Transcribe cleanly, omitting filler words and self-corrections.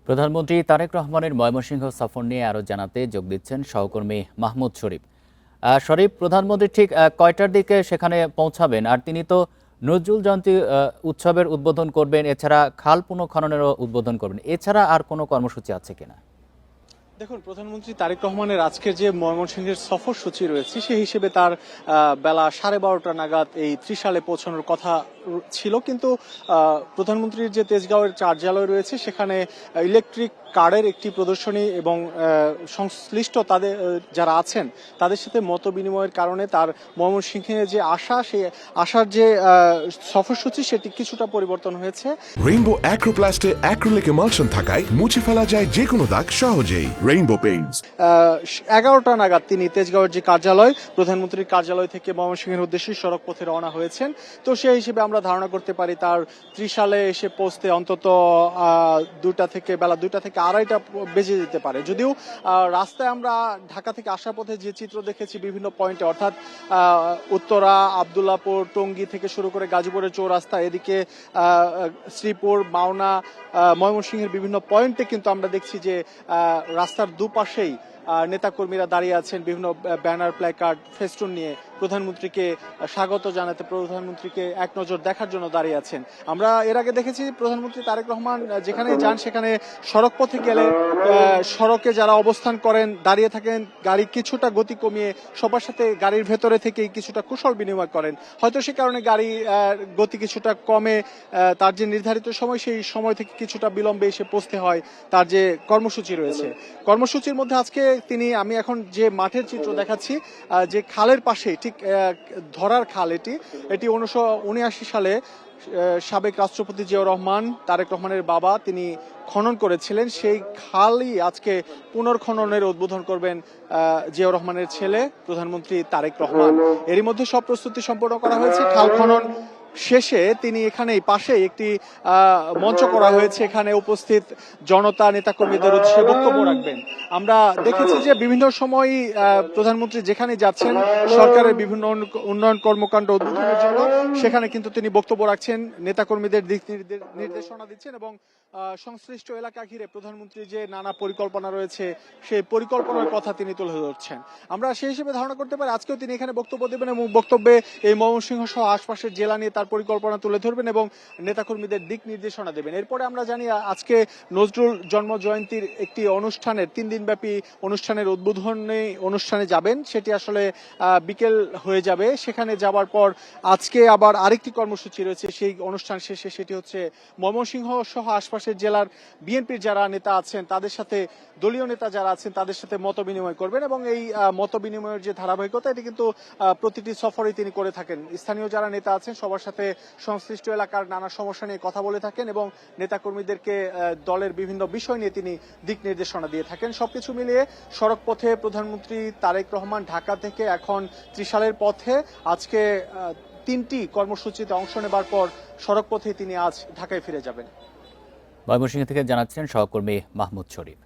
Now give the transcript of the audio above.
প্রধানমন্ত্রী তারেক রহমানের ময়মনসিংহ সফর নিয়ে আরও জানাতে যোগ দিচ্ছেন সহকর্মী মাহমুদ শরীফ। শরীফ, প্রধানমন্ত্রী ঠিক কয়টার দিকে সেখানে পৌঁছাবেন? আর তিনি তো নজরুল জয়ন্তী উৎসবের উদ্বোধন করবেন, এছাড়া খাল পুনঃখননেরও উদ্বোধন করবেন। এছাড়া আর কোনো কর্মসূচি আছে কিনা? দেখুন, প্রধানমন্ত্রী তারেক রহমানের আজকের যে ময়মনসিংহের সফরসূচি রয়েছে সেই হিসেবে তার বেলা 12:30 নাগাদ এই ত্রিশালে পৌঁছানোর কথা ছিল, কিন্তু প্রধানমন্ত্রীর যে তেজগাঁওয়ের কার্যালয় রয়েছে সেখানে ইলেকট্রিক কার্ডের একটি প্রদর্শনী এবং সংশ্লিষ্ট তাদের যারা আছেন তাদের সাথে মত বিনিময়ের কারণে তার ময়মনসিংহে যে সেই আসার যে সফরসূচি সেটি কিছুটা পরিবর্তন হয়েছে। রেইনবো অ্যাক্রোপ্লাস্টে অ্যাক্রিলিক এমালশন থাকায় মুছে ফেলা যায় যে কোনো দাগ সহজেই। Rainbow Paints. 11টা নাগাদ তিনি তেজগাঁওয়ের যে কার্যালয়, প্রধানমন্ত্রীর কার্যালয় থেকে ময়মনসিংহের উদ্দেশ্যে সড়ক পথে রওনা হয়েছেন। তো সেই হিসেবে আমরা ধারণা করতে পারি তার ত্রিশালে এসে পৌঁছতে অন্তত বেলা 2টা থেকে 2:30 বেজে যেতে পারে। যদিও রাস্তায় আমরা ঢাকা থেকে আসার পথে যে চিত্র দেখেছি বিভিন্ন পয়েন্টে, অর্থাৎ উত্তরা, আবদুল্লাপুর, টঙ্গী থেকে শুরু করে গাজীপুরের চৌরাস্তা, এদিকে শ্রীপুর, মাওনা, ময়মনসিংহের বিভিন্ন পয়েন্টে কিন্তু আমরা দেখছি যে রাস্তার দুপাশেই নেতাকর্মীরা দাঁড়িয়ে আছেন বিভিন্ন ব্যানার, প্ল্যাকার্ড, ফেস্টুন নিয়ে প্রধানমন্ত্রীকে স্বাগত জানাতে, প্রধানমন্ত্রীকে এক নজর দেখার জন্য দাঁড়িয়ে আছেন। আমরা এর আগে দেখেছি প্রধানমন্ত্রী তারেক রহমান যেখানে যান সেখানে সড়ক পথে গেলে সড়কে যারা অবস্থান করেন, দাঁড়িয়ে থাকেন, গাড়ি কিছুটা গতি কমিয়ে সবার সাথে গাড়ির ভেতরে থেকেই কিছুটা কুশল বিনিময় করেন। হয়তো সে কারণে গাড়ি গতি কিছুটা কমে তার যে নির্ধারিত সময় সেই সময় থেকে কিছুটা বিলম্বে এসে পৌঁছতে হয় তার যে কর্মসূচি রয়েছে। কর্মসূচির মধ্যে আজকে আমি এখন যে মাঠের চিত্র দেখাচ্ছি, যে খালের পাশে, ঠিক ধরার খাল, এটি 1979 সালে সাবেক রাষ্ট্রপতি জিয়াউর রহমান, তারেক রহমানের বাবা, তিনি খনন করেছিলেন। সেই খালই আজকে পুনর্খননের উদ্বোধন করবেন জিয়াউর রহমানের ছেলে প্রধানমন্ত্রী তারেক রহমান। এরই মধ্যে সব প্রস্তুতি সম্পন্ন করা হয়েছে। খাল খনন শেষে তিনি এখানেই পাশে একটি মঞ্চ করা হয়েছে, এখানে উপস্থিত জনতা, নেতাকর্মীদের উদ্দেশ্যে বক্তব্য রাখবেন। আমরা দেখেছি যে বিভিন্ন সময় প্রধানমন্ত্রী যেখানে যাচ্ছেন সরকারের বিভিন্ন উন্নয়ন কর্মকাণ্ড উদ্বোধনের জন্য, সেখানে কিন্তু তিনি বক্তব্য রাখছেন, নেতাকর্মীদের দিক নির্দেশনা দিচ্ছেন এবং সংশ্লিষ্ট এলাকা ঘিরে প্রধানমন্ত্রীর যে নানা পরিকল্পনা রয়েছে সেই পরিকল্পনার কথা তিনি তুলে ধরছেন। আমরা সেই হিসেবে ধারণা করতে পারি আজকেও তিনি এখানে বক্তব্য দেবেন এবং বক্তব্যে এই ময়মনসিংহ সহ আশপাশের জেলা নিয়ে তার পরিকল্পনা তুলে ধরবেন এবং নেতাকর্মীদের দিক নির্দেশনা দেবেন। এরপরে আমরা জানি আজকে নজরুল জন্ম জয়ন্তীর একটি অনুষ্ঠানের 3 দিনব্যাপী অনুষ্ঠানের উদ্বোধনী অনুষ্ঠানে যাবেন, সেটি আসলে বিকেল হয়ে যাবে। সেখানে যাবার পর আজকে আবার আরেকটি কর্মসূচি রয়েছে, সেই অনুষ্ঠান শেষে সেটি হচ্ছে ময়মনসিংহ সহ আশপাশের জেলার বিএনপির যারা নেতা আছেন তাদের সাথে, দলীয় নেতা যারা আছেন তাদের সাথে মত বিনিময় করবেন এবং এই মত বিনিময়ের যে ধারাবাহিকতা এটি কিন্তু প্রতিটি সফরে তিনি করে থাকেন। স্থানীয় যারা নেতা আছেন সবার সাথে সংশ্লিষ্ট এলাকার নানা সমস্যা নিয়ে কথা বলে থাকেন এবং নেতাকর্মীদেরকে দলের বিভিন্ন বিষয় নিয়ে তিনি দিক নির্দেশনা দিয়ে থাকেন। সবকিছু মিলিয়ে সড়ক পথে প্রধানমন্ত্রী তারেক রহমান ঢাকা থেকে এখন ত্রিশালের পথে আজকে 3টি কর্মসূচিতে অংশ নেবার পর সড়ক পথে তিনি আজ ঢাকায় ফিরে যাবেন। ময়মনসিংহ থেকে জানাচ্ছেন সহকর্মী মাহমুদ শরীফ।